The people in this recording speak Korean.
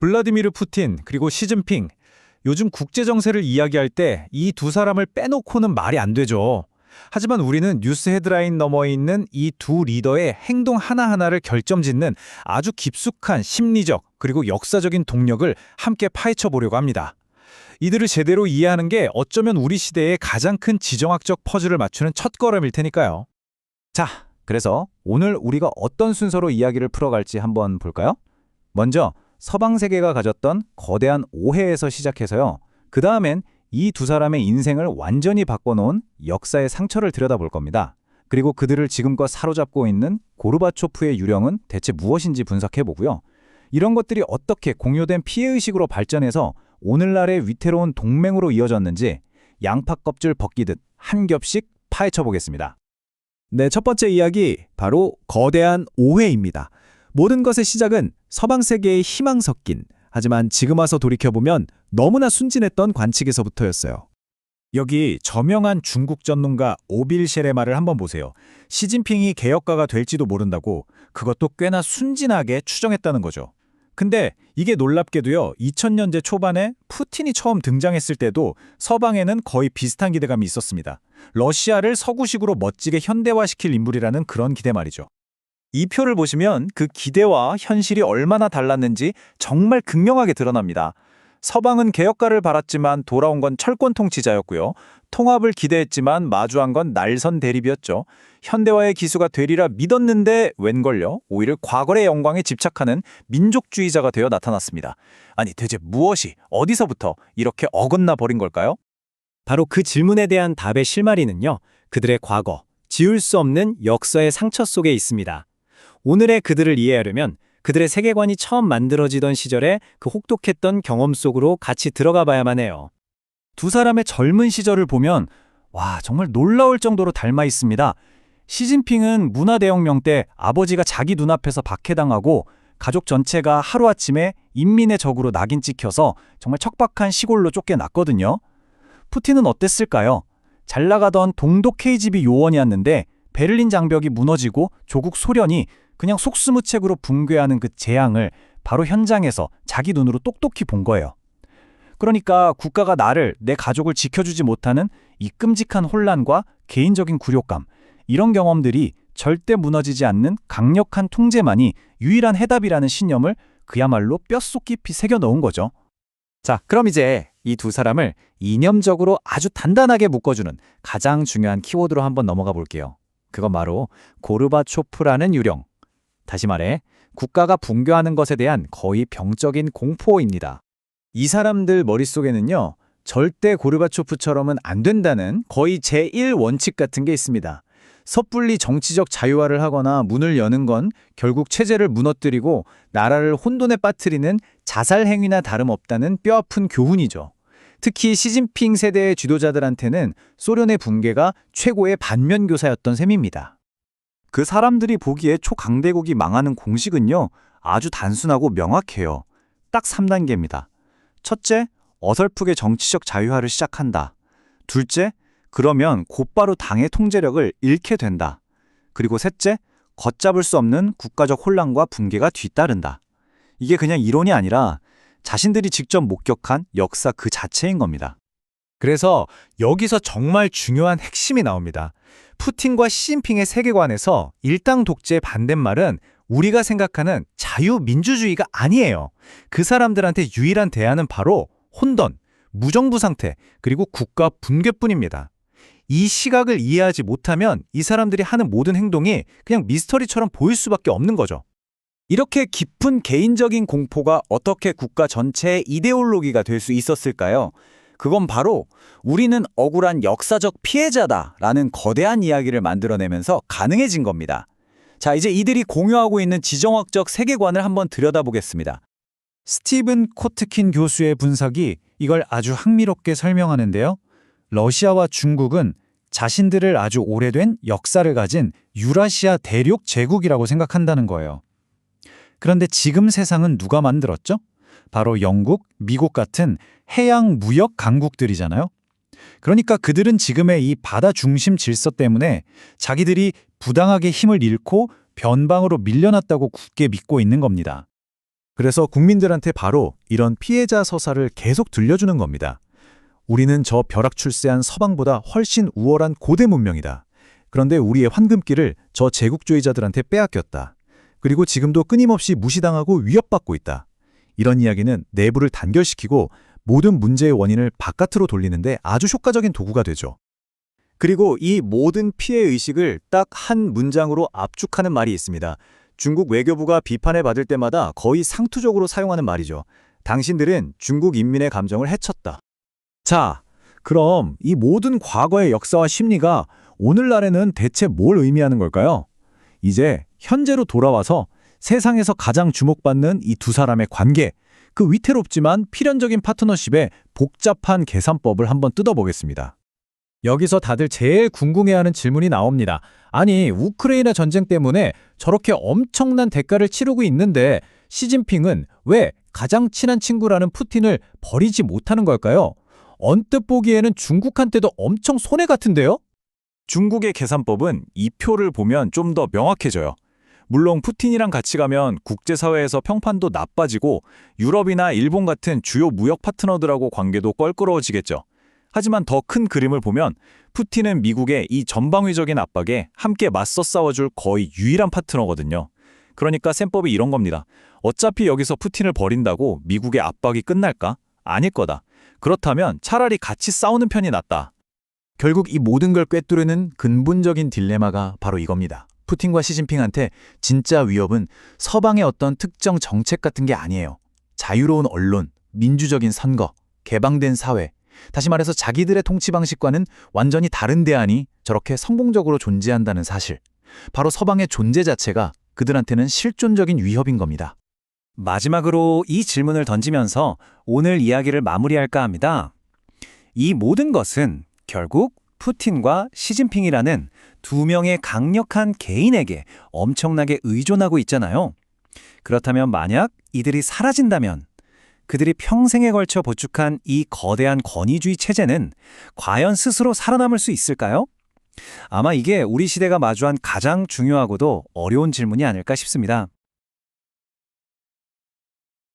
블라디미르 푸틴 그리고 시진핑. 요즘 국제 정세를 이야기할 때 이 두 사람을 빼놓고는 말이 안 되죠. 하지만 우리는 뉴스 헤드라인 너머에 있는 이 두 리더의 행동 하나하나를 결점짓는 아주 깊숙한 심리적 그리고 역사적인 동력을 함께 파헤쳐 보려고 합니다. 이들을 제대로 이해하는 게 어쩌면 우리 시대의 가장 큰 지정학적 퍼즐을 맞추는 첫걸음일 테니까요. 자, 그래서 오늘 우리가 어떤 순서로 이야기를 풀어갈지 한번 볼까요? 먼저 서방 세계가 가졌던 거대한 오해에서 시작해서요. 그 다음엔 이 두 사람의 인생을 완전히 바꿔놓은 역사의 상처를 들여다볼 겁니다. 그리고 그들을 지금껏 사로잡고 있는 고르바초프의 유령은 대체 무엇인지 분석해보고요. 이런 것들이 어떻게 공유된 피해의식으로 발전해서 오늘날의 위태로운 동맹으로 이어졌는지 양파 껍질 벗기듯 한 겹씩 파헤쳐보겠습니다. 네, 첫 번째 이야기, 바로 거대한 오해입니다. 모든 것의 시작은 서방 세계의 희망 섞인, 하지만 지금 와서 돌이켜보면 너무나 순진했던 관측에서부터였어요. 여기 저명한 중국 전문가 오빌쉘의 말을 한번 보세요. 시진핑이 개혁가가 될지도 모른다고 그것도 꽤나 순진하게 추정했다는 거죠. 근데 이게 놀랍게도요. 2000년대 초반에 푸틴이 처음 등장했을 때도 서방에는 거의 비슷한 기대감이 있었습니다. 러시아를 서구식으로 멋지게 현대화시킬 인물이라는 그런 기대 말이죠. 이 표를 보시면 그 기대와 현실이 얼마나 달랐는지 정말 극명하게 드러납니다. 서방은 개혁가를 바랐지만 돌아온 건 철권 통치자였고요. 통합을 기대했지만 마주한 건 날선 대립이었죠. 현대화의 기수가 되리라 믿었는데 웬걸요? 오히려 과거의 영광에 집착하는 민족주의자가 되어 나타났습니다. 아니 대체 무엇이 어디서부터 이렇게 어긋나 버린 걸까요? 바로 그 질문에 대한 답의 실마리는요, 그들의 과거, 지울 수 없는 역사의 상처 속에 있습니다. 오늘의 그들을 이해하려면 그들의 세계관이 처음 만들어지던 시절에 그 혹독했던 경험 속으로 같이 들어가 봐야만 해요. 두 사람의 젊은 시절을 보면 와, 정말 놀라울 정도로 닮아 있습니다. 시진핑은 문화대혁명 때 아버지가 자기 눈앞에서 박해당하고 가족 전체가 하루아침에 인민의 적으로 낙인 찍혀서 정말 척박한 시골로 쫓겨났거든요. 푸틴은 어땠을까요? 잘 나가던 동독 KGB 요원이었는데 베를린 장벽이 무너지고 조국 소련이 그냥 속수무책으로 붕괴하는 그 재앙을 바로 현장에서 자기 눈으로 똑똑히 본 거예요. 그러니까 국가가 나를, 내 가족을 지켜주지 못하는 이 끔찍한 혼란과 개인적인 굴욕감, 이런 경험들이 절대 무너지지 않는 강력한 통제만이 유일한 해답이라는 신념을 그야말로 뼛속 깊이 새겨 넣은 거죠. 자, 그럼 이제 이 두 사람을 이념적으로 아주 단단하게 묶어주는 가장 중요한 키워드로 한번 넘어가 볼게요. 그건 바로 고르바초프라는 유령. 다시 말해, 국가가 붕괴하는 것에 대한 거의 병적인 공포입니다. 이 사람들 머릿속에는요, 절대 고르바초프처럼은 안 된다는 거의 제1원칙 같은 게 있습니다. 섣불리 정치적 자유화를 하거나 문을 여는 건 결국 체제를 무너뜨리고 나라를 혼돈에 빠뜨리는 자살 행위나 다름없다는 뼈아픈 교훈이죠. 특히 시진핑 세대의 지도자들한테는 소련의 붕괴가 최고의 반면교사였던 셈입니다. 그 사람들이 보기에 초강대국이 망하는 공식은요, 아주 단순하고 명확해요. 딱 3단계입니다. 첫째, 어설프게 정치적 자유화를 시작한다. 둘째, 그러면 곧바로 당의 통제력을 잃게 된다. 그리고 셋째, 걷잡을 수 없는 국가적 혼란과 붕괴가 뒤따른다. 이게 그냥 이론이 아니라 자신들이 직접 목격한 역사 그 자체인 겁니다. 그래서 여기서 정말 중요한 핵심이 나옵니다. 푸틴과 시진핑의 세계관에서 일당 독재의 반대말은 우리가 생각하는 자유민주주의가 아니에요. 그 사람들한테 유일한 대안은 바로 혼돈, 무정부 상태, 그리고 국가 붕괴뿐입니다. 이 시각을 이해하지 못하면 이 사람들이 하는 모든 행동이 그냥 미스터리처럼 보일 수밖에 없는 거죠. 이렇게 깊은 개인적인 공포가 어떻게 국가 전체의 이데올로기가 될 수 있었을까요? 그건 바로 우리는 억울한 역사적 피해자다라는 거대한 이야기를 만들어내면서 가능해진 겁니다. 자, 이제 이들이 공유하고 있는 지정학적 세계관을 한번 들여다보겠습니다. 스티븐 코트킨 교수의 분석이 이걸 아주 흥미롭게 설명하는데요. 러시아와 중국은 자신들을 아주 오래된 역사를 가진 유라시아 대륙 제국이라고 생각한다는 거예요. 그런데 지금 세상은 누가 만들었죠? 바로 영국, 미국 같은 해양 무역 강국들이잖아요. 그러니까 그들은 지금의 이 바다 중심 질서 때문에 자기들이 부당하게 힘을 잃고 변방으로 밀려났다고 굳게 믿고 있는 겁니다. 그래서 국민들한테 바로 이런 피해자 서사를 계속 들려주는 겁니다. 우리는 저 벼락 출세한 서방보다 훨씬 우월한 고대 문명이다. 그런데 우리의 황금기를 저 제국주의자들한테 빼앗겼다. 그리고 지금도 끊임없이 무시당하고 위협받고 있다. 이런 이야기는 내부를 단결시키고 모든 문제의 원인을 바깥으로 돌리는데 아주 효과적인 도구가 되죠. 그리고 이 모든 피해 의식을 딱 한 문장으로 압축하는 말이 있습니다. 중국 외교부가 비판을 받을 때마다 거의 상투적으로 사용하는 말이죠. 당신들은 중국 인민의 감정을 해쳤다. 자, 그럼 이 모든 과거의 역사와 심리가 오늘날에는 대체 뭘 의미하는 걸까요? 이제 현재로 돌아와서 세상에서 가장 주목받는 이 두 사람의 관계, 그 위태롭지만 필연적인 파트너십의 복잡한 계산법을 한번 뜯어보겠습니다. 여기서 다들 제일 궁금해하는 질문이 나옵니다. 아니, 우크라이나 전쟁 때문에 저렇게 엄청난 대가를 치르고 있는데 시진핑은 왜 가장 친한 친구라는 푸틴을 버리지 못하는 걸까요? 언뜻 보기에는 중국한테도 엄청 손해 같은데요? 중국의 계산법은 이 표를 보면 좀 더 명확해져요. 물론 푸틴이랑 같이 가면 국제사회에서 평판도 나빠지고 유럽이나 일본 같은 주요 무역 파트너들하고 관계도 껄끄러워지겠죠. 하지만 더 큰 그림을 보면 푸틴은 미국의 이 전방위적인 압박에 함께 맞서 싸워줄 거의 유일한 파트너거든요. 그러니까 셈법이 이런 겁니다. 어차피 여기서 푸틴을 버린다고 미국의 압박이 끝날까? 아닐 거다. 그렇다면 차라리 같이 싸우는 편이 낫다. 결국 이 모든 걸 꿰뚫는 근본적인 딜레마가 바로 이겁니다. 푸틴과 시진핑한테 진짜 위협은 서방의 어떤 특정 정책 같은 게 아니에요. 자유로운 언론, 민주적인 선거, 개방된 사회, 다시 말해서 자기들의 통치 방식과는 완전히 다른 대안이 저렇게 성공적으로 존재한다는 사실. 바로 서방의 존재 자체가 그들한테는 실존적인 위협인 겁니다. 마지막으로 이 질문을 던지면서 오늘 이야기를 마무리할까 합니다. 이 모든 것은 결국 푸틴과 시진핑이라는 두 명의 강력한 개인에게 엄청나게 의존하고 있잖아요. 그렇다면 만약 이들이 사라진다면 그들이 평생에 걸쳐 보축한 이 거대한 권위주의 체제는 과연 스스로 살아남을 수 있을까요? 아마 이게 우리 시대가 마주한 가장 중요하고도 어려운 질문이 아닐까 싶습니다.